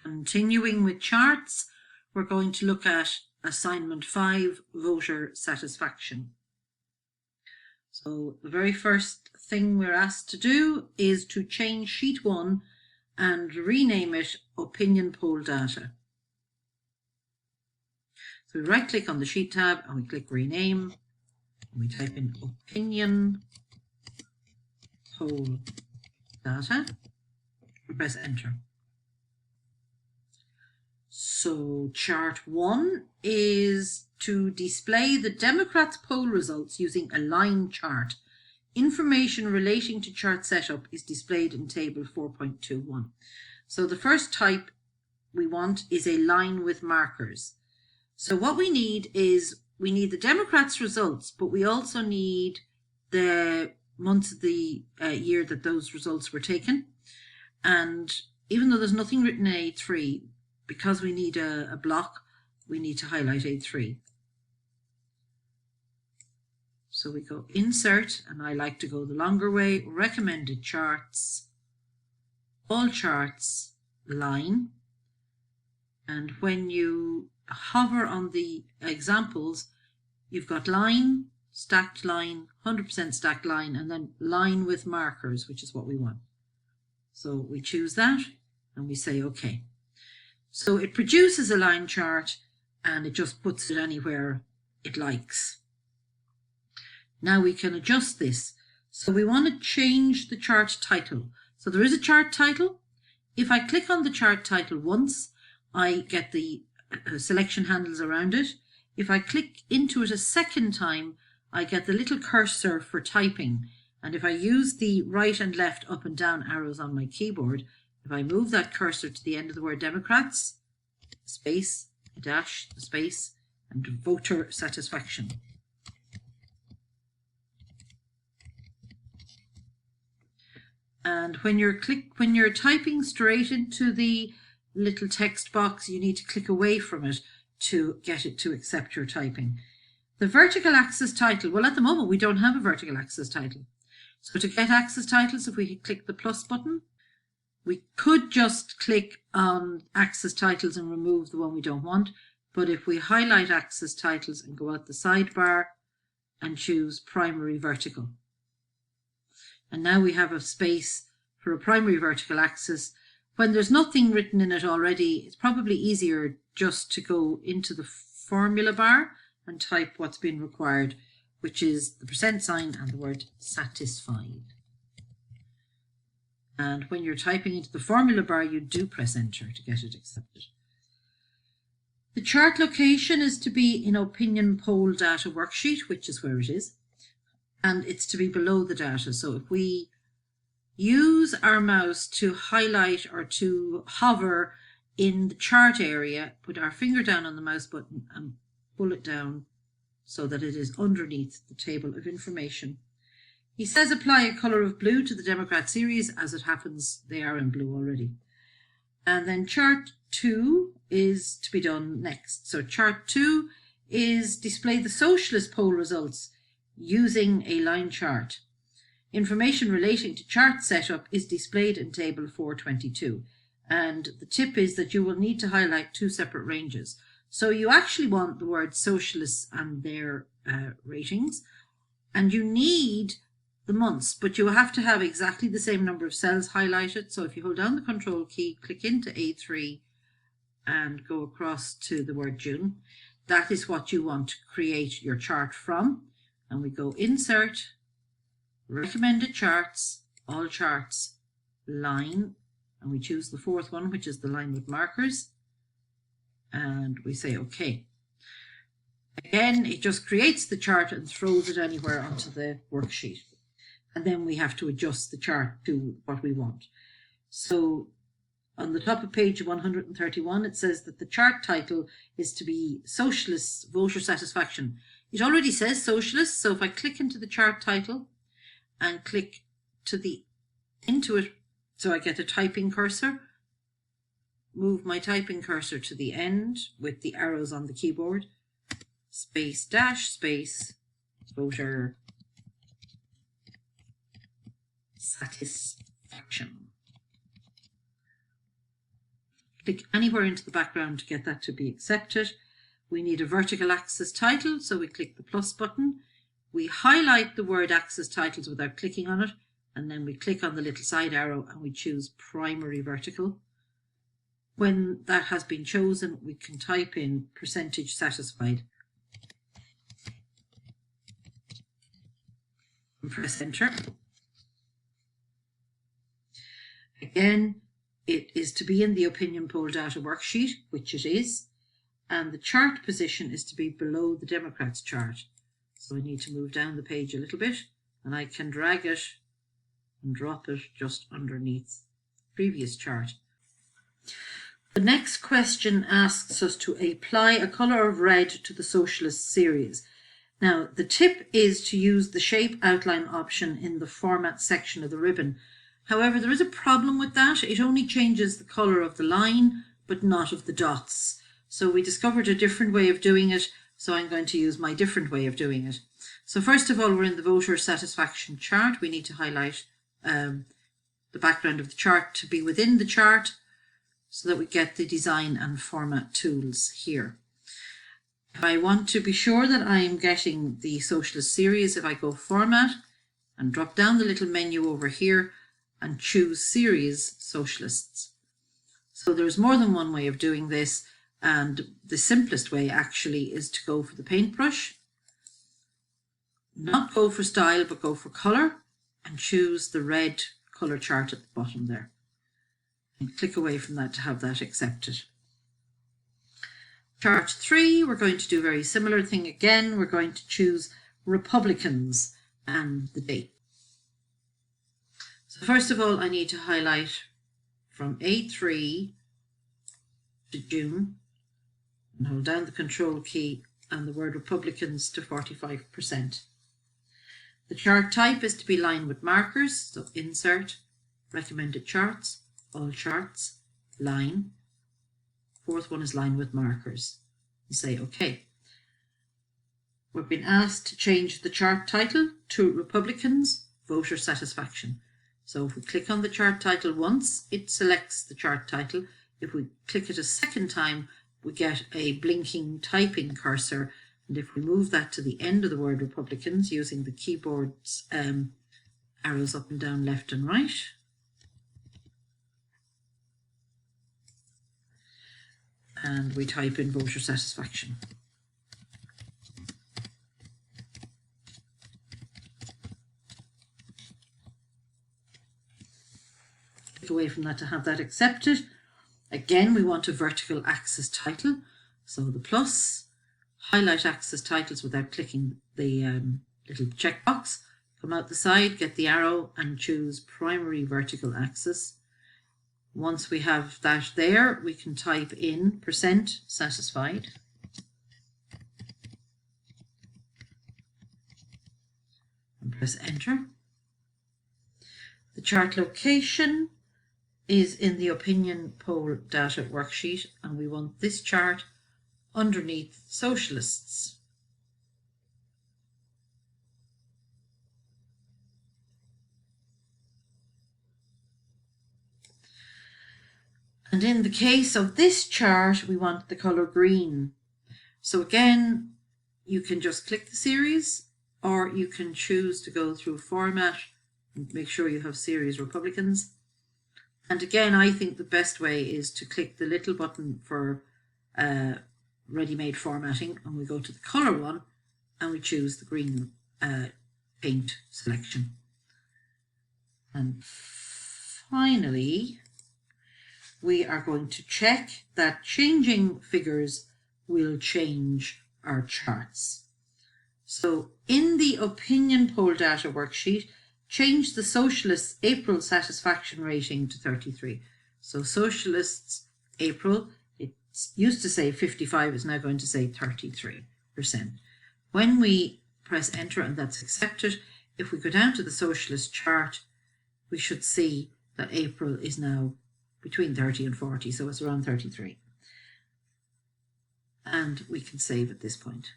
Continuing with charts, we're going to look at assignment 5, voter satisfaction. So the very first thing we're asked to do is to change sheet 1 and rename it opinion poll data. So we right click on the sheet tab and we click rename, and we type in opinion poll data and press enter. So chart 1 is to display the Democrats' poll results using a line chart. Information relating to chart setup is displayed in table 4.21. So the first type we want is a line with markers. So what we need is, we need the Democrats' results, but we also need the months of the year that those results were taken. And even though there's nothing written in A3, because we need a block, we need to highlight A3. So we go insert, and I like to go the longer way, recommended charts, all charts, line. And when you hover on the examples, you've got line, stacked line, 100% stacked line, and then line with markers, which is what we want. So we choose that and we say OK. So it produces a line chart and it just puts it anywhere it likes. Now we can adjust this. So we want to change the chart title. So there is a chart title. If I click on the chart title once, I get the selection handles around it. If I click into it a second time, I get the little cursor for typing. And if I use the right and left up and down arrows on my keyboard, if I move that cursor to the end of the word Democrats, space, dash, space, and voter satisfaction. And when you're typing straight into the little text box, you need to click away from it to get it to accept your typing. The vertical axis title, well, at the moment we don't have a vertical axis title. So to get axis titles, if we click the plus button, we could just click on axis titles and remove the one we don't want. But if we highlight axis titles and go out the sidebar and choose primary vertical. And now we have a space for a primary vertical axis. When there's nothing written in it already, it's probably easier just to go into the formula bar and type what's been required, which is the % and the word satisfied. And when you're typing into the formula bar, you do press enter to get it accepted. The chart location is to be in opinion poll data worksheet, which is where it is. And it's to be below the data. So if we use our mouse to highlight or to hover in the chart area, put our finger down on the mouse button and pull it down so that it is underneath the table of information. He says apply a colour of blue to the Democrat series. As it happens, they are in blue already. And then chart 2 is to be done next. So chart 2 is display the socialist poll results using a line chart. Information relating to chart setup is displayed in table 422. And the tip is that you will need to highlight 2 separate ranges. So you actually want the word socialists and their ratings, and you need the months, but you have to have exactly the same number of cells highlighted. So if you hold down the control key, click into A3 and go across to the word June, that is what you want to create your chart from. And we go insert, recommended charts, all charts, line, and we choose the fourth one, which is the line with markers, and we say OK. Again, it just creates the chart and throws it anywhere onto the worksheet. And then we have to adjust the chart to what we want. So on the top of page 131, it says that the chart title is to be Socialists Voter Satisfaction. It already says Socialists, so if I click into the chart title and click into it, so I get a typing cursor, move my typing cursor to the end with the arrows on the keyboard, space dash space voter satisfaction. click anywhere into the background to get that to be accepted. We need a vertical axis title, so we click the plus button. We highlight the word axis titles without clicking on it, and then we click on the little side arrow and we choose primary vertical. When that has been chosen, we can type in percentage satisfied and press enter. Again, it is to be in the opinion poll data worksheet, which it is, and the chart position is to be below the Democrats chart. So I need to move down the page a little bit, and I can drag it and drop it just underneath the previous chart. The next question asks us to apply a colour of red to the Socialist series. Now, the tip is to use the shape outline option in the format section of the ribbon. However, there is a problem with that. It only changes the colour of the line, but not of the dots. So we discovered a different way of doing it, so I'm going to use my different way of doing it. So first of all, we're in the voter satisfaction chart. We need to highlight the background of the chart to be within the chart so that we get the design and format tools here. If I want to be sure that I'm getting the Socialist series, if I go Format and drop down the little menu over here and choose Series Socialists. So there's more than one way of doing this, and the simplest way actually is to go for the paintbrush, not go for style but go for colour, and choose the red colour chart at the bottom there. And click away from that to have that accepted. Chart 3, we're going to do a very similar thing again. We're going to choose Republicans and the date. So first of all, I need to highlight from A3 to June and hold down the Control key and the word Republicans to 45%. The chart type is to be line with markers, so Insert, Recommended Charts, All Charts, Line. Fourth one is line with markers. And say OK. We've been asked to change the chart title to Republicans Voter Satisfaction. So if we click on the chart title once, it selects the chart title. If we click it a second time, we get a blinking typing cursor. And if we move that to the end of the word Republicans using the keyboard's arrows up and down, left and right, and we type in voter satisfaction. Click away from that to have that accepted. Again, we want a vertical axis title. So the plus, highlight axis titles without clicking the little checkbox. Come out the side, get the arrow and choose primary vertical axis. Once we have that there, we can type in percent satisfied. And press enter. The chart location is in the opinion poll data worksheet, and we want this chart underneath Socialists. And in the case of this chart, we want the colour green. So again, you can just click the series, or you can choose to go through Format and make sure you have Series Republicans. And again, I think the best way is to click the little button for ready-made formatting, and we go to the colour one and we choose the green paint selection. And finally, we are going to check that changing figures will change our charts. So in the opinion poll data worksheet, change the Socialists' April satisfaction rating to 33. So Socialists April, it used to say 55, is now going to say 33%. When we press enter and that's accepted, if we go down to the Socialist chart, we should see that April is now between 30 and 40, so it's around 33. And we can save at this point.